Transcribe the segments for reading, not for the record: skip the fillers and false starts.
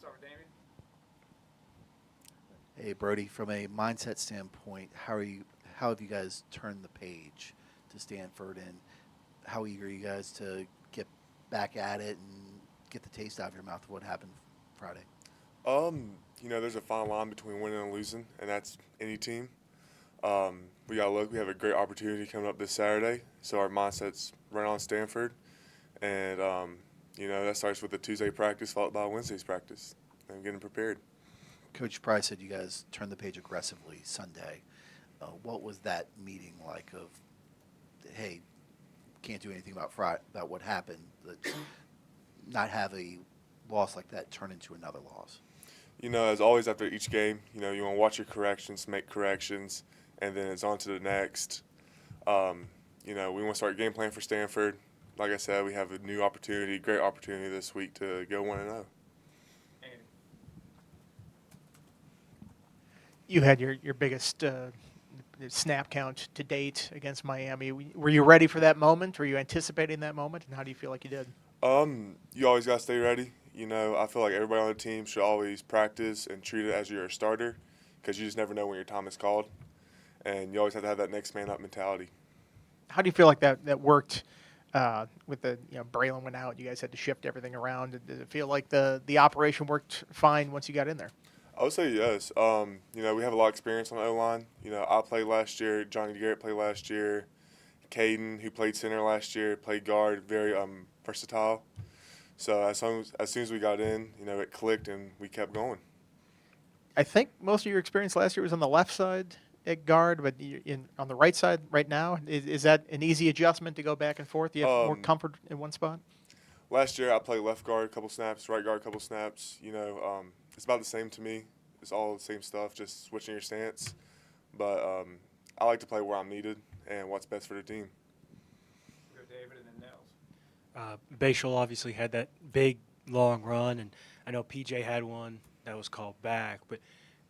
Start with Damien. Hey, Brody, from a mindset standpoint, how have you guys turned the page to Stanford, and how eager are you guys to get back at it and get the taste out of your mouth of what happened Friday? There's a fine line between winning and losing, and that's any team. We got to look. We have a great opportunity coming up this Saturday, so our mindset's right on Stanford, and that starts with the Tuesday practice followed by Wednesday's practice, and getting prepared. Coach Price said you guys turned the page aggressively Sunday. What was that meeting like? Of, hey, can't do anything about what happened. Not have a loss like that turn into another loss. As always after each game, you want to watch your corrections, make corrections, and then it's on to the next. We want to start game plan for Stanford. Like I said, we have a new opportunity, great opportunity this week to go 1-0. You had your biggest snap count to date against Miami. Were you ready for that moment? Were you anticipating that moment? And how do you feel like you did? You always got to stay ready. I feel like everybody on the team should always practice and treat it as you're a starter, because you just never know when your time is called. And you always have to have that next man up mentality. How do you feel like that worked with the Braylon went out? You guys had to shift everything around. Did it feel like the operation worked fine once you got in there? I would say yes. We have a lot of experience on the O-line. I played last year. Johnny Garrett played last year. Caden, who played center last year, played guard, very versatile. So as soon as we got in, it clicked and we kept going. I think most of your experience last year was on the left side at guard, but on the right side right now, is that an easy adjustment to go back and forth? Do you have more comfort in one spot? Last year I played left guard a couple snaps, right guard a couple snaps. It's about the same to me. It's all the same stuff, just switching your stance. But I like to play where I'm needed and what's best for the team. Go David and then Nels. Bayshul obviously had that big, long run, and I know PJ had one that was called back. But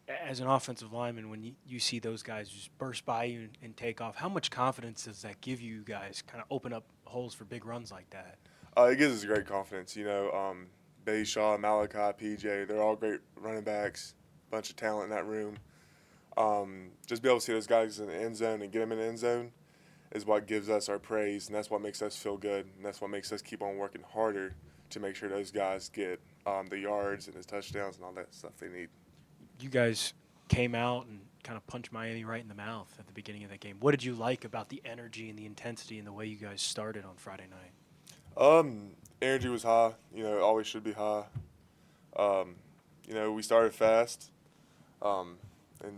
as an offensive lineman, when you see those guys just burst by you and take off, how much confidence does that give you guys kind of open up holes for big runs like that? It gives us great confidence. Bayshaw, Malachi, PJ, they're all great running backs, bunch of talent in that room. Just be able to see those guys in the end zone and get them in the end zone is what gives us our praise, and that's what makes us feel good, and that's what makes us keep on working harder to make sure those guys get the yards and the touchdowns and all that stuff they need. You guys came out and kind of punched Miami right in the mouth at the beginning of that game. What did you like about the energy and the intensity and the way you guys started on Friday night? Energy was high. It always should be high. We started fast. And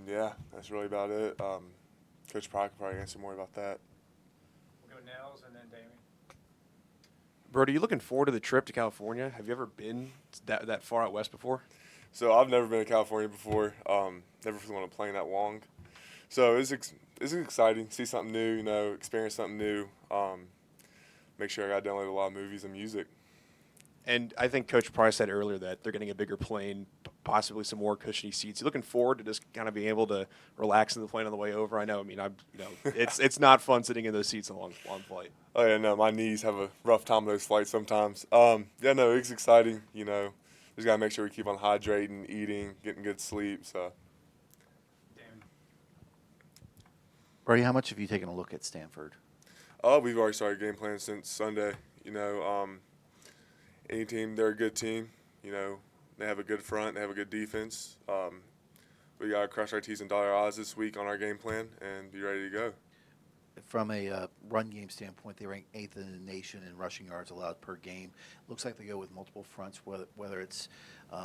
yeah, that's really about it. Coach Pryor could probably answer more about that. We'll go Nels and then Damien. Brody, you looking forward to the trip to California? Have you ever been that far out west before? So I've never been to California before. Never flew on a plane that long. So it's exciting. See something new. Experience something new. Make sure I got to download a lot of movies and music. And I think Coach Price said earlier that they're getting a bigger plane, possibly some more cushiony seats. You looking forward to just kind of being able to relax in the plane on the way over? I know. It's not fun sitting in those seats on a long flight. Oh yeah, no, my knees have a rough time on those flights sometimes. It's exciting. Just gotta make sure we keep on hydrating, eating, getting good sleep. So. Brody, how much have you taken a look at Stanford? We've already started game plan since Sunday. Any team, they're a good team. They have a good front, they have a good defense. We got to crush our T's and dot our I's this week on our game plan and be ready to go. From a run game standpoint, they rank 8th in the nation in rushing yards allowed per game. Looks like they go with multiple fronts, whether it's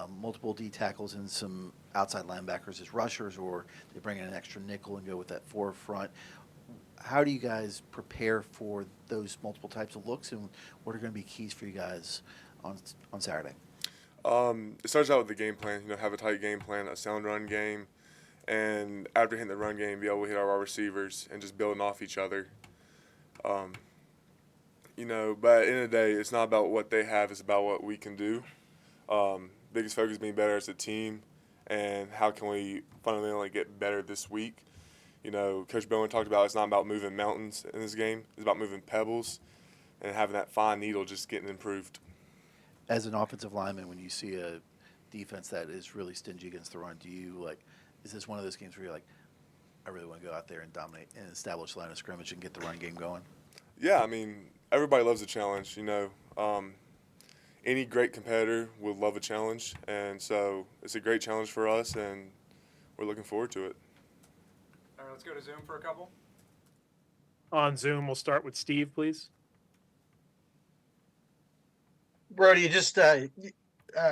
multiple D tackles and some outside linebackers as rushers, or they bring in an extra nickel and go with that forefront. How do you guys prepare for those multiple types of looks, and what are going to be keys for you guys on Saturday? It starts out with the game plan. Have a tight game plan, a sound run game, and after hitting the run game, be able to hit our wide receivers and just building off each other. But at the end of the day, it's not about what they have; it's about what we can do. Biggest focus being better as a team, and how can we fundamentally get better this week. Coach Bowen talked about it's not about moving mountains in this game. It's about moving pebbles and having that fine needle just getting improved. As an offensive lineman, when you see a defense that is really stingy against the run. Do you like? Is this one of those games where you're like, I really want to go out there and dominate and establish the line of scrimmage and get the run game going? Yeah, I mean, everybody loves a challenge. Any great competitor would love a challenge, and so it's a great challenge for us, and we're looking forward to it. All right, let's go to Zoom for a couple. On Zoom, we'll start with Steve, please. Brody, just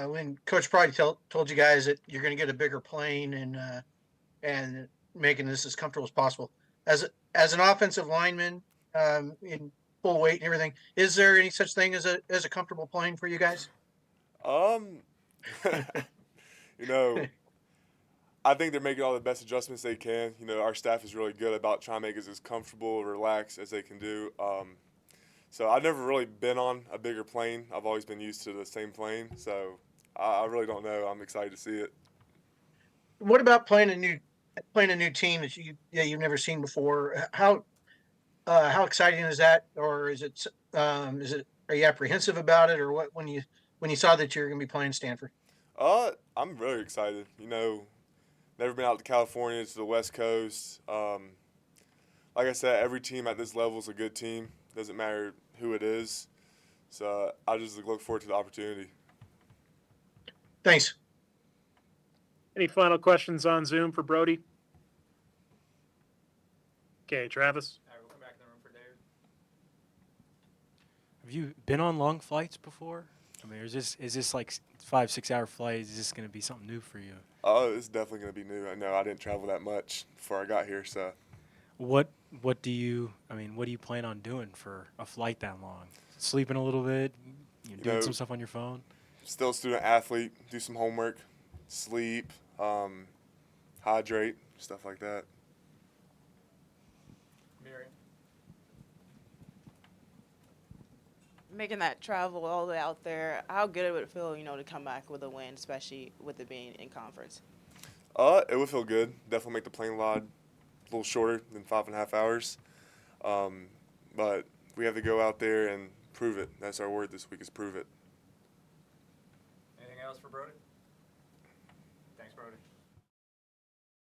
when Coach Pride told you guys that you're going to get a bigger plane and making this as comfortable as possible, as an offensive lineman in full weight and everything, is there any such thing as a comfortable plane for you guys? You know, I think they're making all the best adjustments they can. Our staff is really good about trying to make us as comfortable, relaxed as they can do. So I've never really been on a bigger plane. I've always been used to the same plane. So I really don't know. I'm excited to see it. What about playing a new team that you've never seen before? How exciting is that, or is it are you apprehensive about it, or what when you saw that you're going to be playing Stanford? I'm very excited. Never been out to California, to the West Coast. Like I said, every team at this level is a good team. Doesn't matter who it is. So I just look forward to the opportunity. Thanks. Any final questions on Zoom for Brody? Okay, Travis. All right, we'll come back in the room for Dave. Have you been on long flights before? I mean, is this like 5-6 hour flight? Is this going to be something new for you? Oh, it's definitely going to be new. I know I didn't travel that much before I got here, so. What do you plan on doing for a flight that long? Sleeping a little bit, doing some stuff on your phone? Still a student athlete, do some homework, sleep, hydrate, stuff like that. Miriam. Making that travel all the way out there, how good would it feel, to come back with a win, especially with it being in conference? It would feel good. Definitely make the plane ride a little shorter than 5.5 hours. But we have to go out there and prove it. That's our word this week, is prove it. Anything else for Brody? Thanks, Brody.